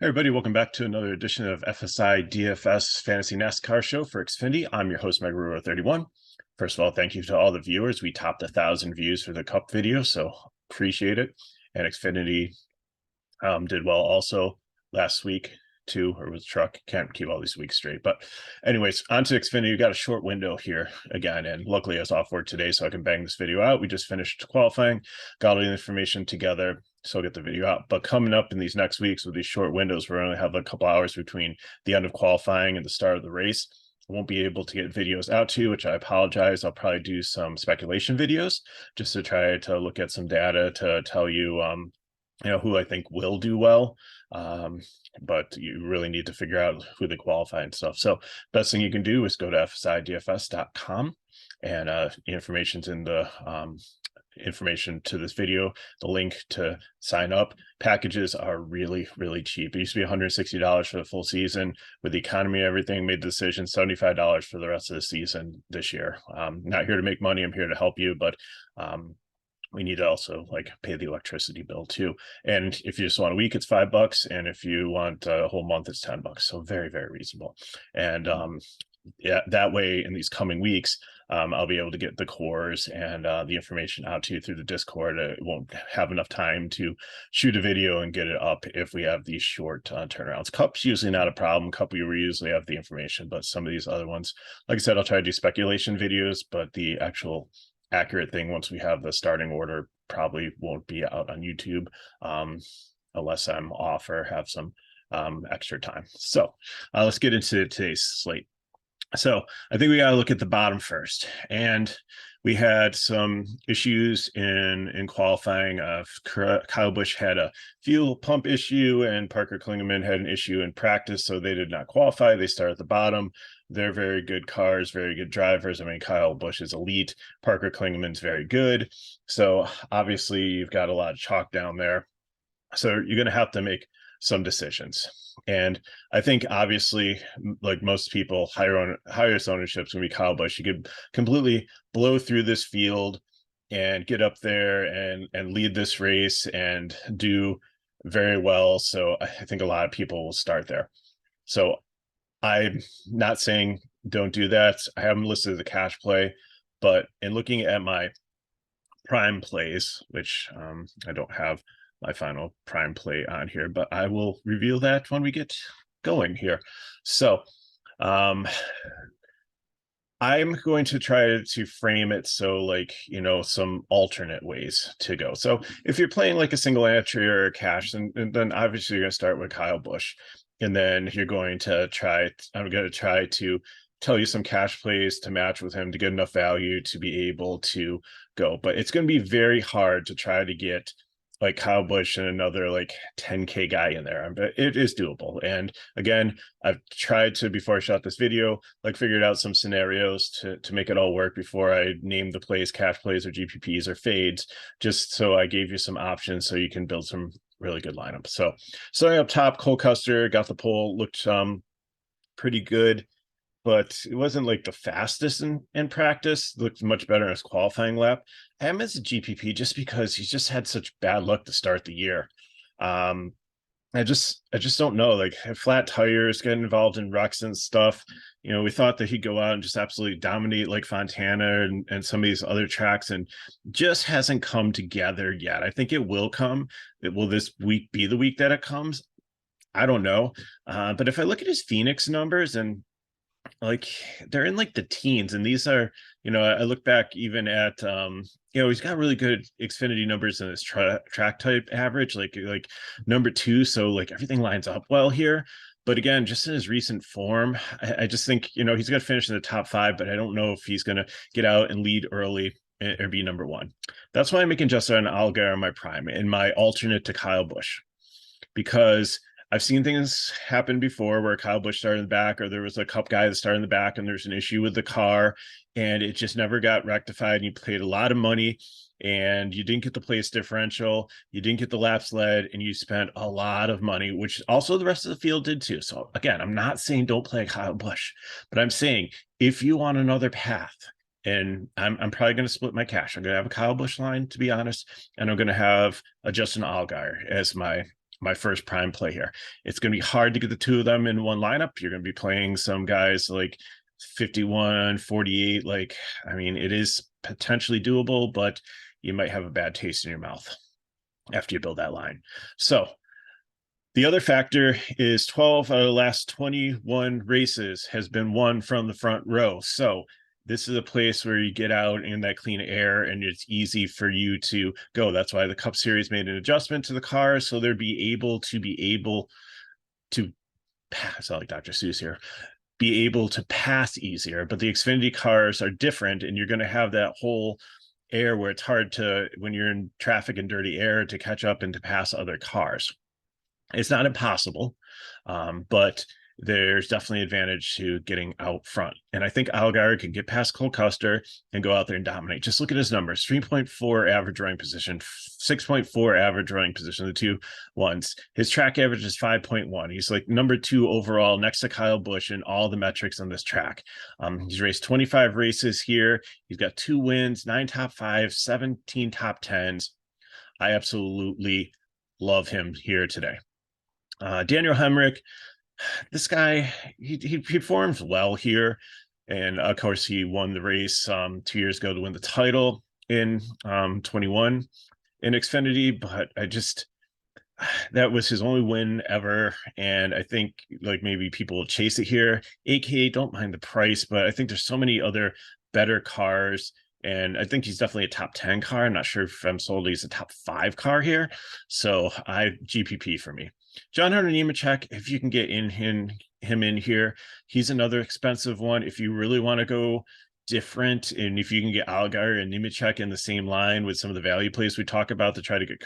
Hey everybody, welcome back to another edition of FSi DFS Fantasy NASCAR Show for Xfinity. I'm your host, Megaruro31. First of all, thank you to all the viewers. We topped 1,000 views for the Cup video, so appreciate it. And Xfinity did well also last week too, or with truck. Can't keep all these weeks straight. But anyways, on to Xfinity. We got a short window here again, and luckily I was off work today, so I can bang this video out. We just finished qualifying, got all the information together, so I'll get the video out. But coming up in these next weeks with these short windows, we're only have a couple hours between the end of qualifying and the start of the race. I won't be able to get videos out to you, which I apologize. I'll probably do some speculation videos just to try to look at some data to tell you, who I think will do well. But you really need to figure out who they qualify and stuff. So best thing you can do is go to FSiDFS.com, and information's in the information to this video. The link to sign up. Packages are really, really cheap. It used to be $160 for the full season. With the economy and everything, made the decision $75 for the rest of the season this year. Not here to make money. I'm here to help you, but we need to also pay the electricity bill too. And if you just want a week, it's $5. And if you want a whole month, it's $10. So very, very reasonable. And yeah, that way in these coming weeks, I'll be able to get the cores and the information out to you through the Discord. It won't have enough time to shoot a video and get it up if we have these short turnarounds. Cup's usually not a problem. Cup, we usually have the information, but some of these other ones, like I said, I'll try to do speculation videos, but the actual accurate thing, once we have the starting order, probably won't be out on YouTube unless I'm off or have some extra time. So let's get into today's slate. So I think we got to look at the bottom first. And we had some issues in qualifying. Kyle Busch had a fuel pump issue, and Parker Kligerman had an issue in practice, so they did not qualify. They start at the bottom. They're very good cars, very good drivers. I mean, Kyle Busch is elite. Parker Kligerman's very good. So obviously you've got a lot of chalk down there. So you're going to have to make some decisions. And I think obviously, like most people, highest ownership is going to be Kyle Busch. You could completely blow through this field and get up there and lead this race and do very well. So I think a lot of people will start there. So I'm not saying don't do that. I haven't listed as a cash play, but in looking at my prime plays, which I don't have my final prime play on here, but I will reveal that when we get going here. So I'm going to try to frame it so some alternate ways to go. So if you're playing like a single entry or a cash, and then obviously you're going to start with Kyle Busch, and then I'm going to try to tell you some cash plays to match with him to get enough value to be able to go. But it's going to be very hard to try to get like Kyle Busch and another 10K guy in there, but it is doable. And again, I've tried to, before I shot this video, figured out some scenarios to make it all work before I named the plays cash plays or GPPs or fades, just so I gave you some options so you can build some really good lineups. So starting up top, Cole Custer got the pole, looked pretty good, but it wasn't the fastest in practice. Looked much better in his qualifying lap. I am as a GPP just because he's just had such bad luck to start the year. I just don't know, flat tires, getting involved in wrecks and stuff. We thought that he'd go out and just absolutely dominate like Fontana and some of these other tracks, and just hasn't come together yet. I think it will come. Will this week be the week that it comes? I don't know. But if I look at his Phoenix numbers, and they're in the teens, and these are, I look back even at he's got really good Xfinity numbers in his track type average, like number 2, so everything lines up well here. But again, just in his recent form, I just think he's going to finish in the top 5, but I don't know if he's going to get out and lead early or be number 1. That's why I'm making Justin Allgaier my prime and my alternate to Kyle Busch, because I've seen things happen before where Kyle Busch started in the back, or there was a Cup guy that started in the back and there's an issue with the car and it just never got rectified. And you paid a lot of money and you didn't get the place differential, you didn't get the laps led, and you spent a lot of money, which also the rest of the field did too. So again, I'm not saying don't play Kyle Busch, but I'm saying if you want another path, and I'm probably going to split my cash. I'm going to have a Kyle Busch line, to be honest, and I'm going to have a Justin Allgaier as my my first prime play here. It's going to be hard to get the two of them in one lineup. You're going to be playing some guys like 51, 48. Like, I mean, it is potentially doable, but you might have a bad taste in your mouth after you build that line. So the other factor is 12 out of the last 21 races has been won from the front row. So this is a place where you get out in that clean air and it's easy for you to go. That's why the Cup Series made an adjustment to the cars, so they'll be able to pass. I like Dr. Seuss here. Be able to pass easier, but the Xfinity cars are different, and you're going to have that whole air where it's hard to, when you're in traffic and dirty air, to catch up and to pass other cars. It's not impossible, but there's definitely advantage to getting out front. And I think Allgaier can get past Cole Custer and go out there and dominate. Just look at his numbers: 3.4 average running position, 6.4 average running position, the two ones. His track average is 5.1. He's like number 2 overall next to Kyle Busch in all the metrics on this track. He's raced 25 races here. He's got 2 wins, 9 top 5s, 17 top 10s. I absolutely love him here today. Daniel Hemrick, this guy, he performs well here. And of course, he won the race 2 years ago to win the title in 21 in Xfinity. But that was his only win ever. And I think like maybe people will chase it here. AKA, don't mind the price, but I think there's so many other better cars. And I think he's definitely a top 10 car. I'm not sure if I'm sold he's a top 5 car here. So GPP for me. John Hunter Nemechek, if you can get him in here, he's another expensive one. If you really want to go different, and if you can get Allgaier and Nemechek in the same line with some of the value plays we talk about to try to get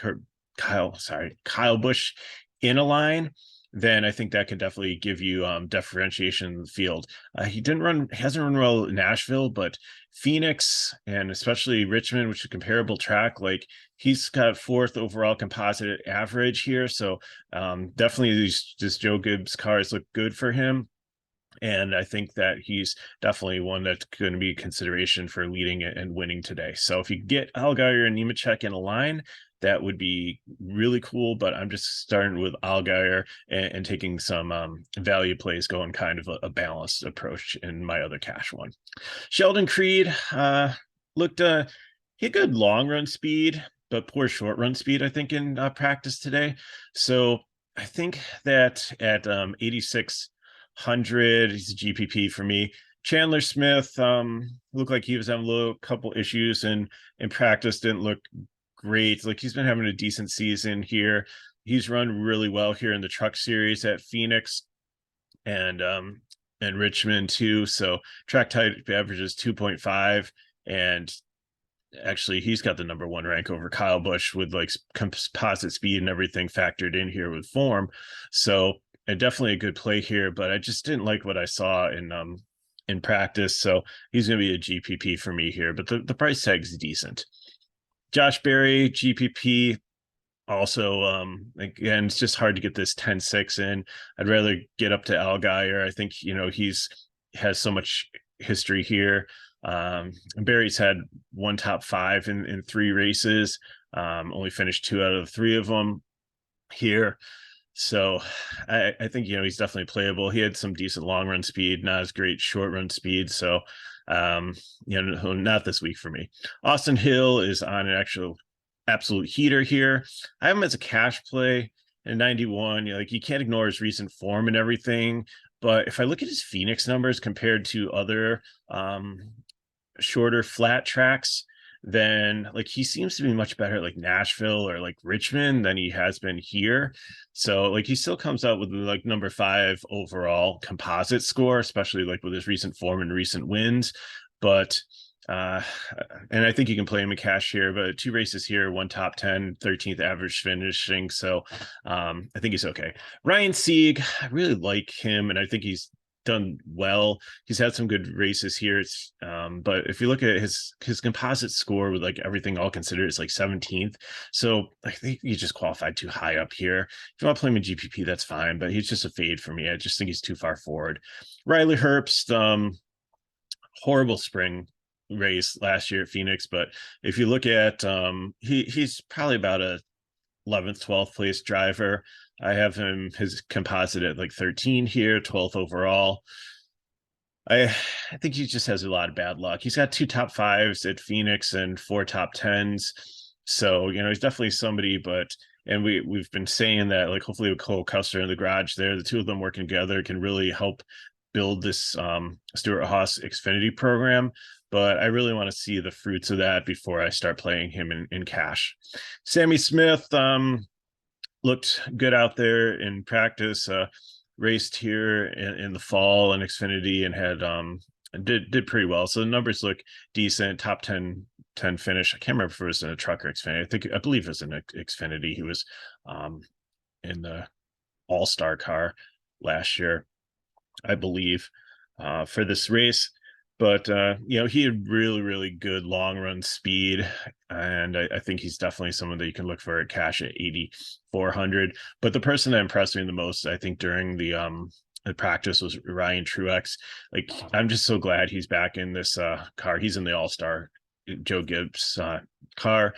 Kyle Busch in a line, then I think that could definitely give you differentiation in the field. Hasn't run well in Nashville, but Phoenix and especially Richmond, which is a comparable track, like he's got 4th overall composite average here. So definitely these Joe Gibbs cars look good for him. And I think that he's definitely one that's going to be a consideration for leading and winning today. So if you get Allgaier and Nemechek in a line, that would be really cool. But I'm just starting with Allgaier and taking some value plays, going kind of a balanced approach in my other cash one. Sheldon Creed looked he had good long run speed, but poor short run speed, I think, in practice today. So I think that at 8,600, he's a GPP for me. Chandler Smith looked like he was having a couple issues in practice, didn't look great. Like he's been having a decent season here. He's run really well here in the Truck Series at Phoenix and Richmond too. So track type average is 2.5, and actually he's got the number 1 rank over Kyle Busch with like composite speed and everything factored in here with form. So definitely a good play here, but I just didn't like what I saw in practice. So he's going to be a GPP for me here, but the price tag is decent. Josh Berry, GPP, also, again, it's just hard to get this 10-6 in. I'd rather get up to Allgaier. I think, has so much history here. Berry's had 1 top 5 in 3 races, only finished 2 out of 3 of them here. So I think, he's definitely playable. He had some decent long run speed, not as great short run speed. So, not this week for me. Austin Hill is on an absolute heater here. I have him as a cash play in 91. Like you can't ignore his recent form and everything. But if I look at his Phoenix numbers compared to other shorter flat tracks, then like he seems to be much better at like Nashville or like Richmond than he has been here. So like he still comes out with like number 5 overall composite score, especially like with his recent form and recent wins. But and I think you can play him in cash here, but 2 races here, 1 top 10, 13th average finishing. So I think he's okay. Ryan Sieg, I really like him, and I think he's done well. He's had some good races here. But if you look at his composite score with like everything all considered, it's like 17th. So I think he just qualified too high up here. If you want to play him in GPP, that's fine, but he's just a fade for me. I just think he's too far forward. Riley Herbst, horrible spring race last year at Phoenix, but if you look at he's probably about a 11th, 12th place driver. I have him his composite at like 13 here, 12th overall. I think he just has a lot of bad luck. He's got 2 top 5s at Phoenix and 4 top 10s. So, he's definitely somebody, but and we've been saying that like hopefully with Cole Custer in the garage there, the two of them working together can really help build this Stewart-Haas Xfinity program. But I really want to see the fruits of that before I start playing him in cash. Sammy Smith looked good out there in practice. Raced here in the fall in Xfinity and had did pretty well. So the numbers look decent. Top 10 finish. I can't remember if it was in a truck or Xfinity. I believe it was in Xfinity. He was in the All-Star car last year, I believe, for this race. But he had really, really good long run speed, and I think he's definitely someone that you can look for at cash at 8,400. But the person that impressed me the most, I think, during the practice was Ryan Truex. Like, I'm just so glad he's back in this car. He's in the All-Star Joe Gibbs car.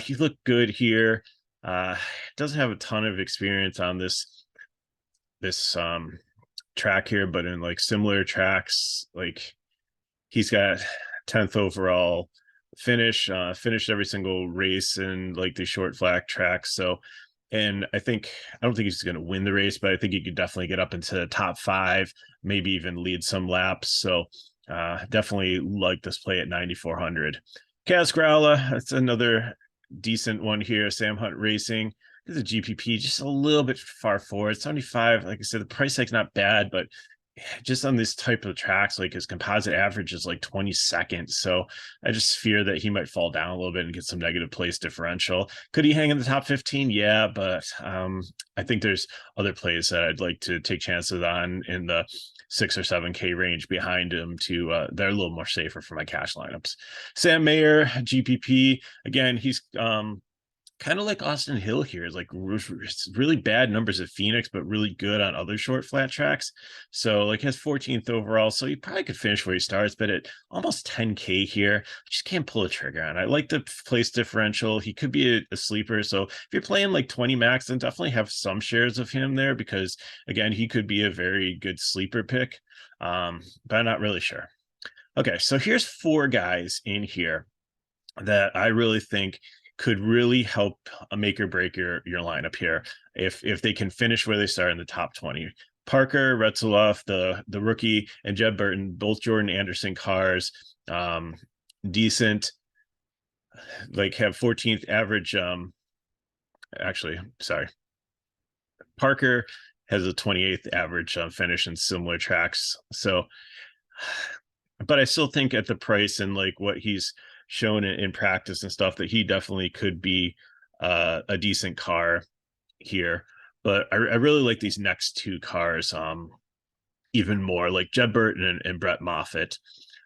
He looked good here. Doesn't have a ton of experience on this track here, but in like similar tracks, like he's got 10th overall finish, finished every single race in like the short flat tracks. So, and I don't think he's going to win the race, but I think he could definitely get up into the top 5, maybe even lead some laps. So definitely like this play at 9,400. Kaz Growla, that's another decent one here. Sam Hunt Racing. This is a GPP, just a little bit far forward. 75. Like I said, the price tag's not bad, but just on this type of tracks, like his composite average is like 22nd. So I just fear that he might fall down a little bit and get some negative place differential. Could he hang in the top 15? Yeah, but I think there's other plays that I'd like to take chances on in the 6 or 7K range behind him to they're a little more safer for my cash lineups. Sam Mayer, GPP. Again, he's kind of like Austin Hill here, is like really bad numbers at Phoenix, but really good on other short flat tracks. So like has 14th overall. So he probably could finish where he starts, but at almost 10K here, I just can't pull a trigger on. I like the place differential. He could be a sleeper. So if you're playing like 20 max, then definitely have some shares of him there, because again, he could be a very good sleeper pick. But I'm not really sure. Okay, so here's 4 guys in here that I really think could really help make or break your lineup here if they can finish where they start in the top 20. Parker Retzloff, the rookie, and Jeb Burton, both Jordan Anderson cars, decent, like have 14th average. Actually, sorry, Parker has a 28th average finish in similar tracks. So, but I still think at the price and like what he's shown in practice and stuff, that he definitely could be a decent car here. But I really like these next 2 cars even more, like Jeb Burton and Brett Moffitt.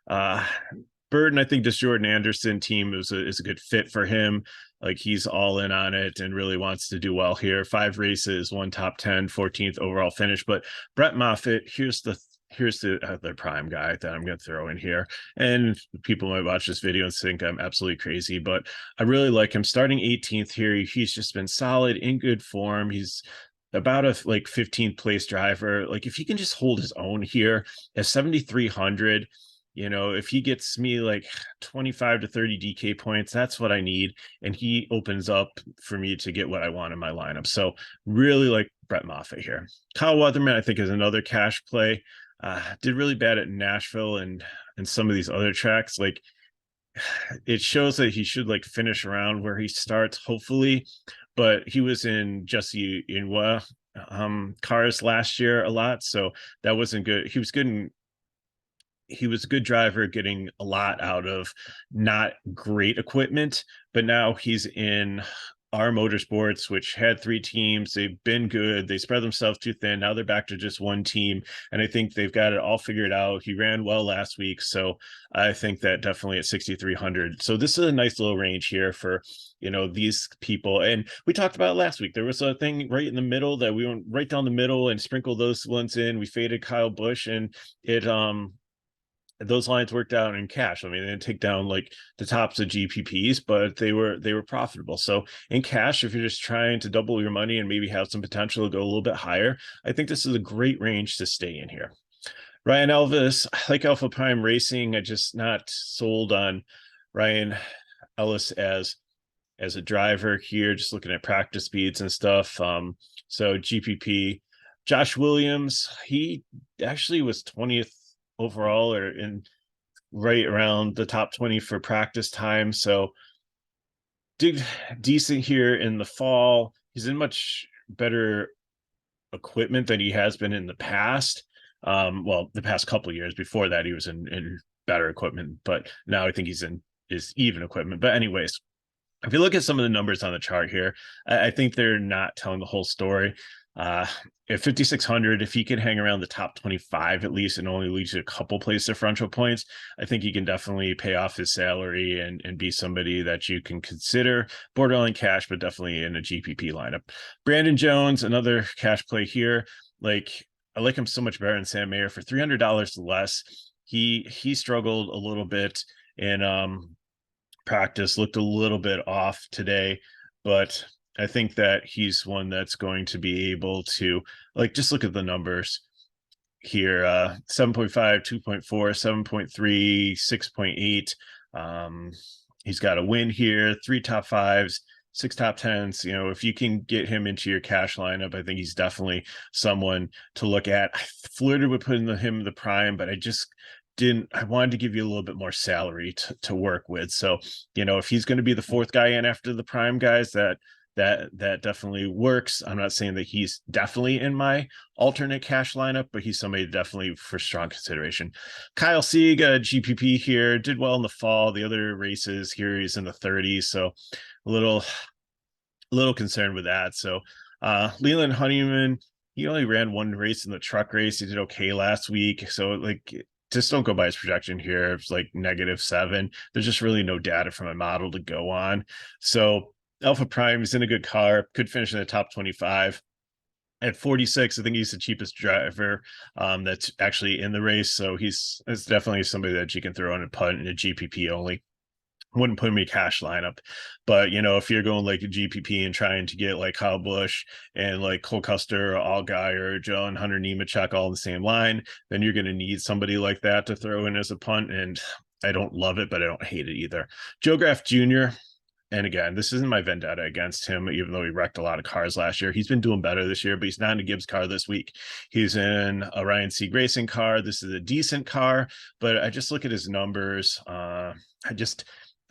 Burton, I think this Jordan Anderson team is a good fit for him. Like he's all in on it and really wants to do well here. 5 races, 1 top 10, 14th overall finish. But Brett Moffitt, here's the other prime guy that I'm going to throw in here. And people might watch this video and think I'm absolutely crazy, but I really like him. Starting 18th here, he's just been solid, in good form. He's about a like 15th place driver. Like if he can just hold his own here at 7,300, if he gets me like 25 to 30 DK points, that's what I need. And he opens up for me to get what I want in my lineup. So really like Brett Moffitt here. Kyle Weatherman, I think, is another cash play. Did really bad at Nashville and some of these other tracks. Like it shows that he should like finish around where he starts, hopefully. But he was in Jesse Inwa cars last year a lot, so that wasn't good. He was good he was a good driver, getting a lot out of not great equipment, but now he's in our Motorsports, which had 3 teams. They've been good. They spread themselves too thin. Now they're back to just 1 team, and I think they've got it all figured out. He ran well last week, so I think that definitely at 6,300. So this is a nice little range here for these people. And we talked about it last week. There was a thing right in the middle that we went right down the middle and sprinkled those ones in. We faded Kyle Busch, and it those lines worked out in cash. I mean, they didn't take down like the tops of GPPs, but they were profitable. So in cash, if you're just trying to double your money and maybe have some potential to go a little bit higher, I think this is a great range to stay in here. Ryan Elvis, I like Alpha Prime Racing. I just not sold on Ryan Ellis as a driver here, just looking at practice speeds and stuff. So GPP, Josh Williams, he actually was 20th overall or in right around the top 20 for practice time. So did decent here in the fall. He's in much better equipment than he has been in the past. Well, the past couple of years. Before that, he was in better equipment, but now I think he's in is even equipment. But anyways, if you look at some of the numbers on the chart here, I think they're not telling the whole story. At 5,600, if he can hang around the top 25 at least and only lose a couple place differential points, I think he can definitely pay off his salary and be somebody that you can consider borderline cash, but definitely in a GPP lineup. Brandon Jones, another cash play here. Like I like him so much better than Sam Mayer for $300 less. He struggled a little bit in practice, looked a little bit off today, but I think that he's one that's going to be able to, like, just look at the numbers here. 7.5, 2.4, 7.3, 6.8. He's got a win here, 3 top 5s, 6 top 10s. You know, if you can get him into your cash lineup, I think he's definitely someone to look at. I flirted with putting him in the prime, but I wanted to give you a little bit more salary to work with. So, you know, if he's going to be the fourth guy in after the prime guys, that definitely works. I'm not saying that he's definitely in my alternate cash lineup, but he's somebody definitely for strong consideration. Kyle Sieg, GPP here, did well in the fall. The other races here, he's in the 30s. So a little concerned with that. So Leland Honeyman, he only ran one race in the truck race. He did okay last week. So like, just don't go by his projection here. It's like -7. There's just really no data from a model to go on. So Alpha Prime is in a good car, could finish in the top 25. At 46, I think he's the cheapest driver that's actually in the race. So it's definitely somebody that you can throw in a punt and a GPP only. Wouldn't put him in a cash lineup, but you know, if you're going like a GPP and trying to get like Kyle Busch and like Cole Custer, or Allgaier, Joe and Hunter Nemechek all in the same line, then you're going to need somebody like that to throw in as a punt. And I don't love it, but I don't hate it either. Joe Graff Jr. And again, this isn't my vendetta against him, even though he wrecked a lot of cars last year. He's been doing better this year, but he's not in a Gibbs car this week. He's in a Ryan Sieg Racing car. This is a decent car, but I just look at his numbers.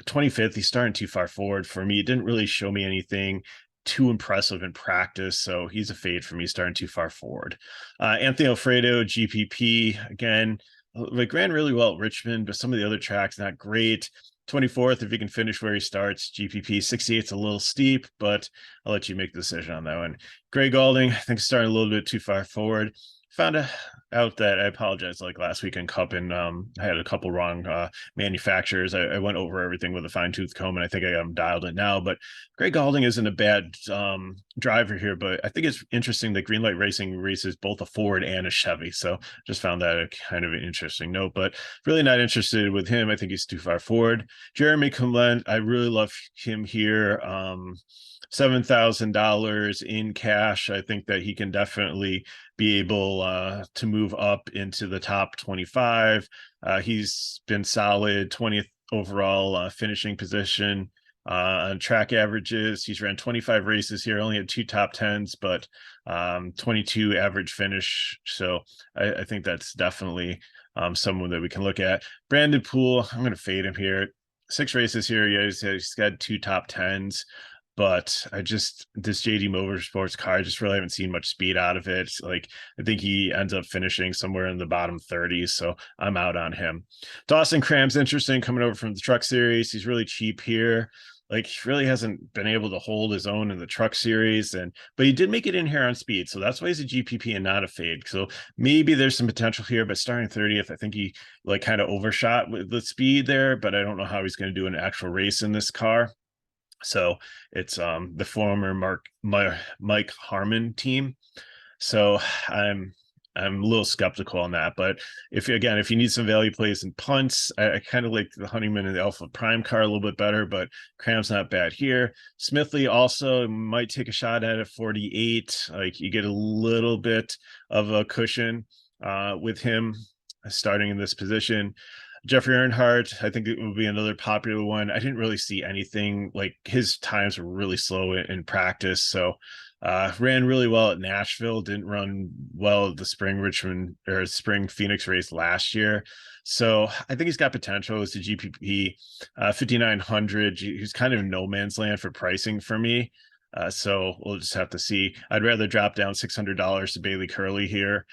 25th, he's starting too far forward for me. It didn't really show me anything too impressive in practice, so he's a fade for me, starting too far forward. Anthony Alfredo, GPP, again, like ran really well at Richmond, but some of the other tracks not great. 24th, if he can finish where he starts. GPP 68's a little steep, but I'll let you make the decision on that one. Greg Galding, I think starting a little bit too far forward. Found out that I apologize, like last week in Cup, and I had a couple wrong manufacturers. I went over everything with a fine-tooth comb, and I think I got them dialed in now. But Greg Galding isn't a bad driver here, but I think it's interesting that Greenlight Racing races both a Ford and a Chevy. So just found that a kind of an interesting note, but really not interested with him. I think he's too far forward. Jeremy Clement, I really love him here. $7,000 in cash. I think that he can definitely be able to move up into the top 25. He's been solid, 20th overall finishing position on track averages. He's ran 25 races here, only had 2 top 10s, but 22 average finish. So I think that's definitely someone that we can look at. Brandon Poole, I'm going to fade him here. 6 races here. He's got 2 top 10s. But this JD Motorsports car, I just really haven't seen much speed out of it. Like, I think he ends up finishing somewhere in the bottom 30s, so I'm out on him. Dawson Cram's interesting, coming over from the Truck Series. He's really cheap here. Like, he really hasn't been able to hold his own in the Truck Series, but he did make it in here on speed, so that's why he's a GPP and not a fade. So maybe there's some potential here, but starting 30th, I think he like kind of overshot with the speed there, but I don't know how he's going to do an actual race in this car. So it's the former Mike Harmon team. So I'm I'm a little skeptical on that. But if you need some value plays and punts, I kind of like the Honeyman and the Alpha Prime car a little bit better, but Cram's not bad here. Smithley also might take a shot at it 48. Like you get a little bit of a cushion with him starting in this position. Jeffrey Earnhardt, I think it would be another popular one. I didn't really see anything, like his times were really slow in practice. So ran really well at Nashville, didn't run well at the spring Phoenix race last year. So I think he's got potential as a GPP 5,900. He's kind of no man's land for pricing for me. So we'll just have to see. I'd rather drop down $600 to Bailey Curley here.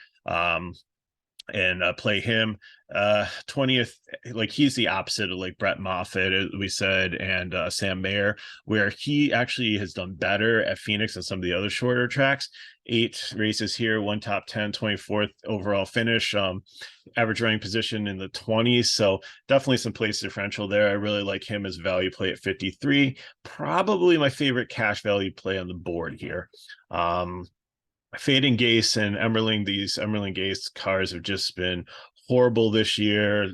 And play him 20th. Like he's the opposite of like Brett Moffitt, as we said, and Sam Mayer, where he actually has done better at Phoenix than some of the other shorter tracks. 8 races here, 1 top 10, 24th overall finish, average running position in the 20s. So definitely some place differential there. I really like him as value play at 53. Probably my favorite cash value play on the board here. Fading Gase and Emmerling, these Emmerling Gase cars have just been horrible this year,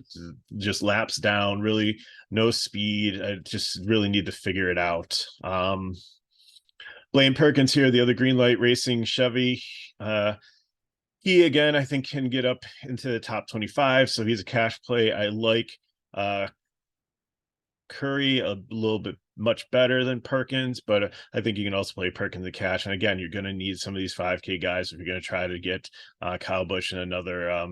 just laps down, really no speed. I just really need to figure it out. Blaine Perkins here, the other green light racing Chevy. He again, I think, can get up into the top 25, so he's a cash play. I like Curry a little bit much better than Perkins, but I think you can also play Perkins the cash. And again, you're going to need some of these 5K guys if you're going to try to get Kyle Busch and another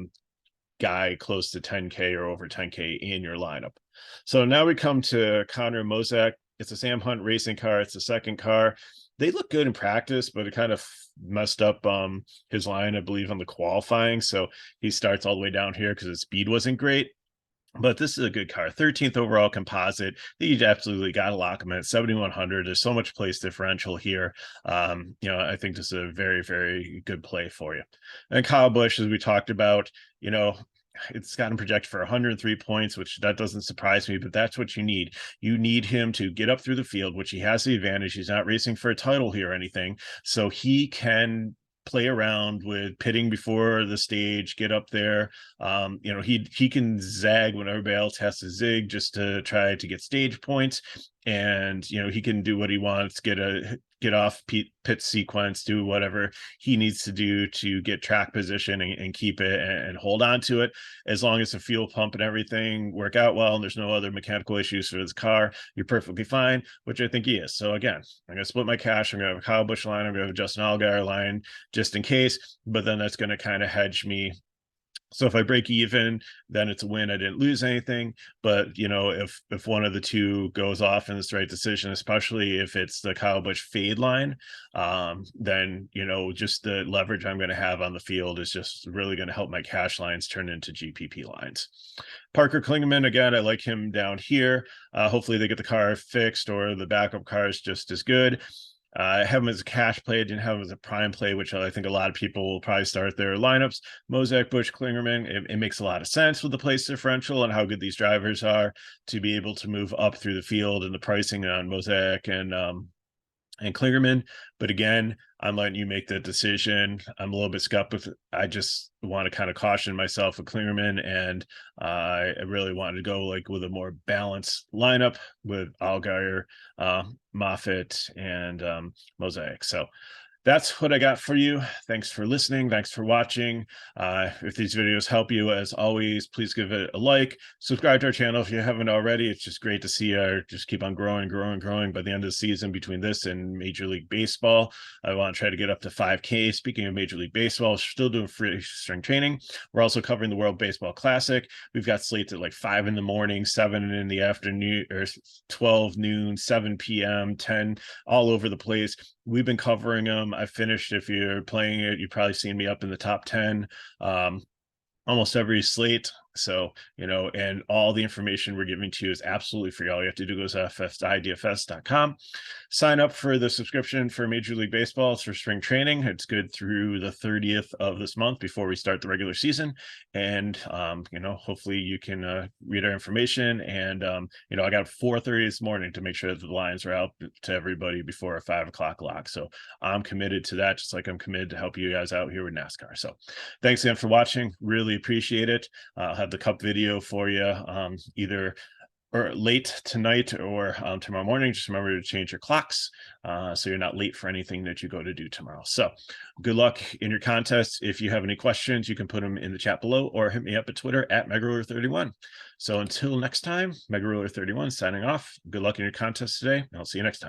guy close to 10K or over 10K in your lineup. So now we come to Connor Mozak. It's a Sam Hunt racing car. It's the second car. They look good in practice, but it kind of messed up his line, I believe, on the qualifying. So he starts all the way down here because his speed wasn't great. But this is a good car. 13th overall composite. You absolutely got to lock him at 7,100. There's so much place differential here. I think this is a very, very good play for you. And Kyle Busch, as we talked about, it's gotten projected for 103 points, which that doesn't surprise me, but that's what you need. You need him to get up through the field, which he has the advantage. He's not racing for a title here or anything. So he can play around with pitting before the stage, get up there. He can zag when everybody else has to zig just to try to get stage points. And, he can do what he wants, get off pit sequence, do whatever he needs to do to get track position and keep it and hold on to it. As long as the fuel pump and everything work out well and there's no other mechanical issues for his car, you're perfectly fine, which I think he is. So again, I'm going to split my cash. I'm going to have a Kyle Busch line. I'm going to have a Justin Allgaier line just in case, but then that's going to kind of hedge me. So if I break even, then it's a win. I didn't lose anything. But if one of the two goes off and it's the right decision, especially if it's the Kyle Busch fade line, then just the leverage I'm going to have on the field is just really going to help my cash lines turn into GPP lines. Parker Kligerman, again, I like him down here. Hopefully they get the car fixed or the backup car is just as good. I have him as a cash play. I didn't have him as a prime play, which I think a lot of people will probably start their lineups. Mozak, Busch, Kligerman. It makes a lot of sense with the place differential and how good these drivers are to be able to move up through the field and the pricing on Mozak and Kligerman. But again, I'm letting you make the decision. I'm a little bit skeptical. I just want to kind of caution myself with Kligerman, and I really wanted to go with a more balanced lineup with Allgaier, Moffitt, and Mosaic. So that's what I got for you. Thanks for listening. Thanks for watching. If these videos help you, as always, please give it a like. Subscribe to our channel if you haven't already. It's just great to see our just keep on growing by the end of the season. Between this and Major League Baseball, I want to try to get up to 5K. Speaking of Major League Baseball, we're still doing free strength training. We're also covering the World Baseball Classic. We've got slates at 5 in the morning, 7 in the afternoon, or 12 noon, 7 p.m., 10, all over the place. We've been covering them. I finished. If you're playing it, you've probably seen me up in the top 10 almost every slate. So, and all the information we're giving to you is absolutely free. All you have to do is go to FSiDFS.com, sign up for the subscription for Major League Baseball. It's for spring training. It's good through the 30th of this month before we start the regular season. And, hopefully you can read our information. And, I got 4:30 this morning to make sure that the lines are out to everybody before a 5 o'clock lock. So I'm committed to that, just like I'm committed to help you guys out here with NASCAR. So thanks again for watching. Really appreciate it. I'll have the Cup video for you either or late tonight or tomorrow morning. Just remember to change your clocks so you're not late for anything that you go to do tomorrow. So good luck in your contest. If you have any questions, you can put them in the chat below or hit me up at Twitter at MegaRuler31. So until next time, MegaRuler31 signing off. Good luck in your contest today, and I'll see you next time.